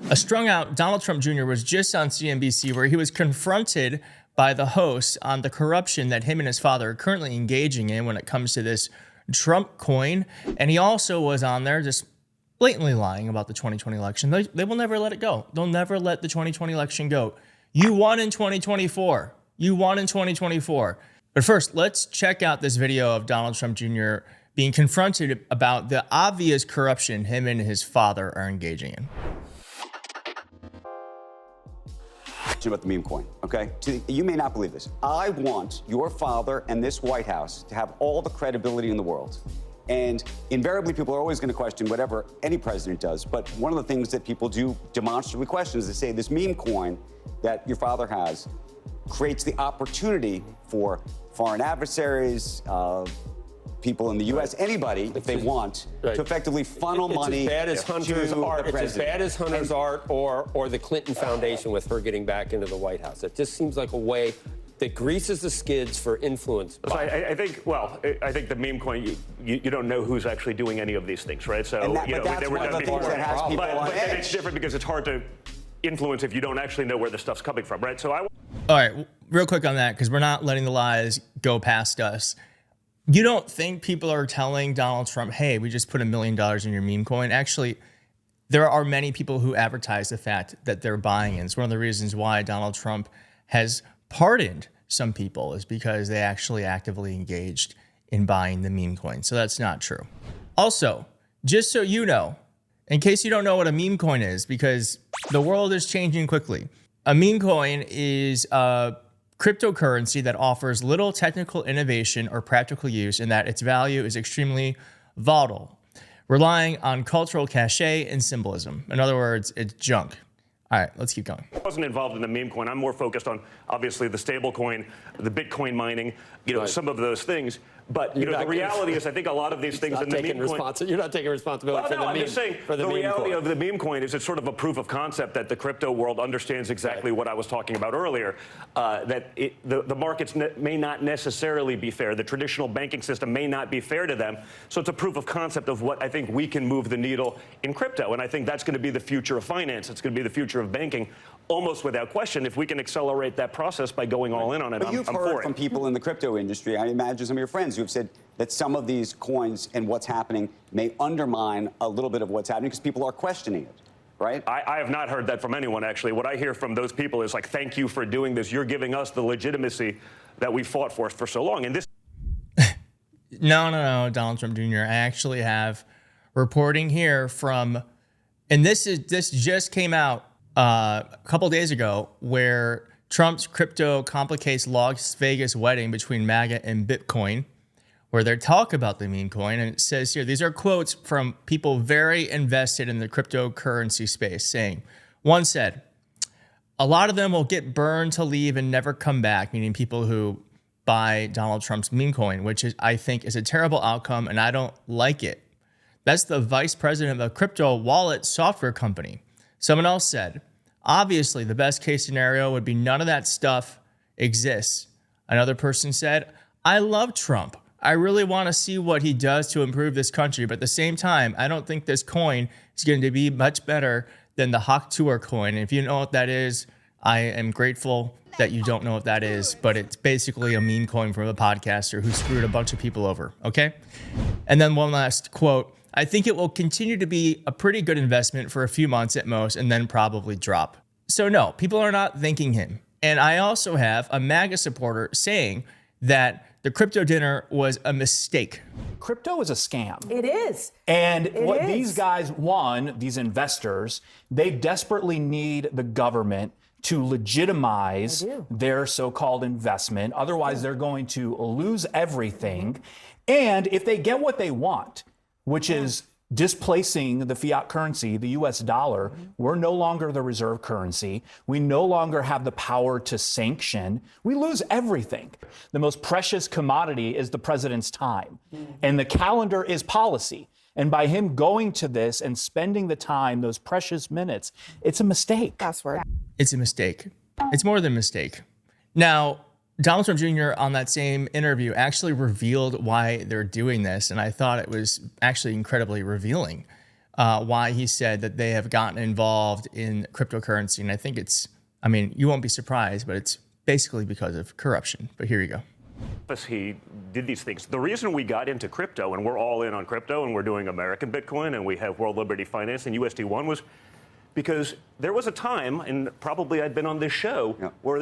A strung out Donald Trump Jr. was just on CNBC where he was confronted by the host on the corruption that him and his father are currently engaging in when it comes to this Trump coin. And he also was on there just blatantly lying about the 2020 election. They will never let it go. They'll never let the 2020 election go. You won in 2024. You won in 2024. But first, let's check out this video of Donald Trump Jr. being confronted about the obvious corruption him and his father are engaging in. About the meme coin, okay? You may not believe this. I want your father and this White House to have all the credibility in the world. And invariably, people are always going to question whatever any president does. But one of the things that people do demonstrably question is to say this meme coin that your father has creates the opportunity for foreign adversaries, people in the U.S., anybody, if they want, to effectively funnel money as bad as Hunter's art. It's as bad as Hunter's art or the Clinton Foundation with her getting back into the White House. It just seems like a way that greases the skids for influence. So I think the meme coin, you don't know who's actually doing any of these things, right? So that's one of the things that has people on edge. But it's different because it's hard to influence if you don't actually know where the stuff's coming from, right? So all right, real quick on that, because we're not letting the lies go past us. You don't think people are telling Donald Trump, hey, we just put $1 million in your meme coin? Actually, there are many people who advertise the fact that they're buying it. It's one of the reasons why Donald Trump has pardoned some people is because they actually actively engaged in buying the meme coin. So that's not true. Also, just so you know, in case you don't know what a meme coin is, because the world is changing quickly, a meme coin is a cryptocurrency that offers little technical innovation or practical use in that its value is extremely volatile, relying on cultural cachet and symbolism. In other words, it's junk. All right, let's keep going. I wasn't involved in the meme coin. I'm more focused on, obviously, the stable coin, the Bitcoin mining, some of those things. But the reality is, I think a lot of these things in the meme coin. You're not taking responsibility for the meme. I'm just saying the reality of the meme coin is it's sort of a proof of concept that the crypto world understands exactly what I was talking about earlier. That the markets may not necessarily be fair. The traditional banking system may not be fair to them. So it's a proof of concept of what I think we can move the needle in crypto. And I think that's going to be the future of finance. It's going to be the future of banking, almost without question. If we can accelerate that process by going all in on it, but you've heard from people in the crypto industry, I imagine some of your friends who have said that some of these coins and what's happening may undermine a little bit of what's happening because people are questioning it, right? I have not heard that from anyone, actually. What I hear from those people is like, thank you for doing this. You're giving us the legitimacy that we fought for so long. And this. No, Donald Trump Jr. I actually have reporting here from, and this just came out a couple days ago, where Trump's crypto complicates Las Vegas wedding between MAGA and Bitcoin, where they talk about the meme coin. And it says here, these are quotes from people very invested in the cryptocurrency space saying, one said, a lot of them will get burned to leave and never come back, meaning people who buy Donald Trump's meme coin, which is, I think, is a terrible outcome, and I don't like it. That's the vice president of a crypto wallet software company. Someone else said, obviously, the best case scenario would be none of that stuff exists. Another person said, I love Trump. I really want to see what he does to improve this country. But at the same time, I don't think this coin is going to be much better than the Hawk Tour coin. And if you know what that is, I am grateful that you don't know what that is. But it's basically a meme coin from a podcaster who screwed a bunch of people over. Okay. And then one last quote. I think it will continue to be a pretty good investment for a few months at most and then probably drop. So no, people are not thanking him. And I also have a MAGA supporter saying that the crypto dinner was a mistake. Crypto is a scam. It is. And these guys these investors, they desperately need the government to legitimize their so-called investment. Otherwise, they're going to lose everything. And if they get what they want, which is displacing the fiat currency, the US dollar, we're no longer the reserve currency. We no longer have the power to sanction. We lose everything. The most precious commodity is the president's time. And the calendar is policy. And by him going to this and spending the time, those precious minutes, it's a mistake. Password. It's a mistake. It's more than a mistake. Now, Donald Trump Jr. on that same interview actually revealed why they're doing this, and I thought it was actually incredibly revealing. why he said that they have gotten involved in cryptocurrency. And I think I mean, you won't be surprised, but it's basically because of corruption. But here you go. He did these things. The reason we got into crypto, and we're all in on crypto, and we're doing American Bitcoin, and we have World Liberty Finance and USD1, was because there was a time, and probably I'd been on this show, where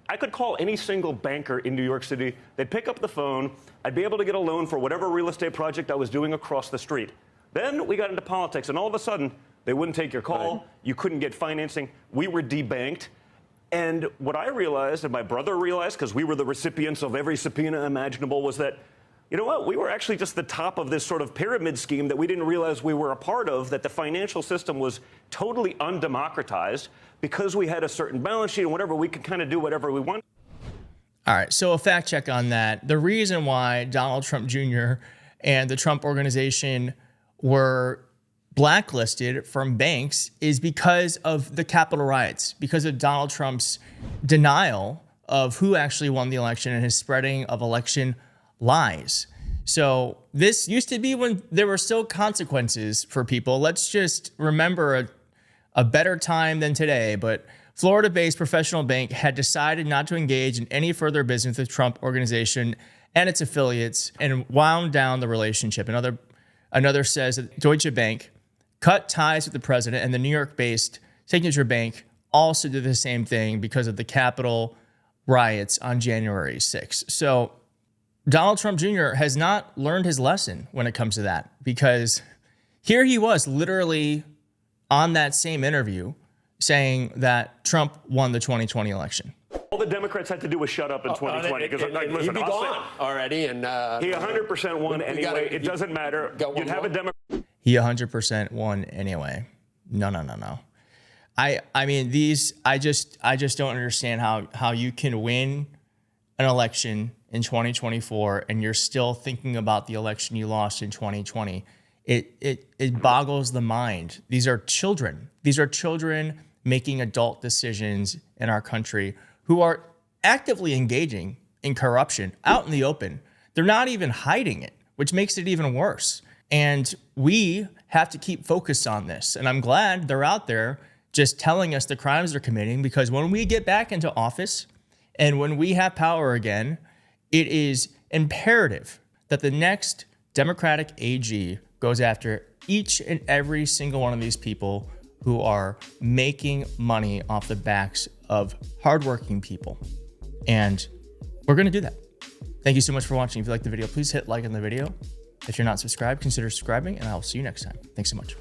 I could call any single banker in New York City. They'd pick up the phone. I'd be able to get a loan for whatever real estate project I was doing across the street. Then we got into politics, and all of a sudden, they wouldn't take your call. Right. You couldn't get financing. We were debanked. And what I realized, and my brother realized, because we were the recipients of every subpoena imaginable, was that, you know what, we were actually just the top of this sort of pyramid scheme that we didn't realize we were a part of, that the financial system was totally undemocratized because we had a certain balance sheet and whatever, we could kind of do whatever we want. All right, so a fact check on that. The reason why Donald Trump Jr. and the Trump Organization were blacklisted from banks is because of the Capitol riots, because of Donald Trump's denial of who actually won the election and his spreading of election lies. So this used to be when there were still consequences for people. Let's just remember a better time than today. But Florida-based Professional Bank had decided not to engage in any further business with Trump Organization and its affiliates and wound down the relationship. Another says that Deutsche Bank cut ties with the president, and the New York-based Signature Bank also did the same thing because of the Capitol riots on January 6th. So Donald Trump Jr. has not learned his lesson when it comes to that, because here he was literally on that same interview saying that Trump won the 2020 election. All the Democrats had to do was shut up in 2020. Because he'd be gone already. And he 100% won anyway. It doesn't matter. You'd have a Democrat. He 100% won anyway. No. I mean, I just don't understand how you can win an election in 2024 and you're still thinking about the election you lost in 2020. It boggles the mind. These are children. These are children making adult decisions in our country who are actively engaging in corruption out in the open. They're not even hiding it, which makes it even worse. And we have to keep focused on this. And I'm glad they're out there just telling us the crimes they're committing, because when we get back into office and when we have power again, it is imperative that the next Democratic AG goes after each and every single one of these people who are making money off the backs of hardworking people. And we're going to do that. Thank you so much for watching. If you liked the video, please hit like on the video. If you're not subscribed, consider subscribing, and I'll see you next time. Thanks so much.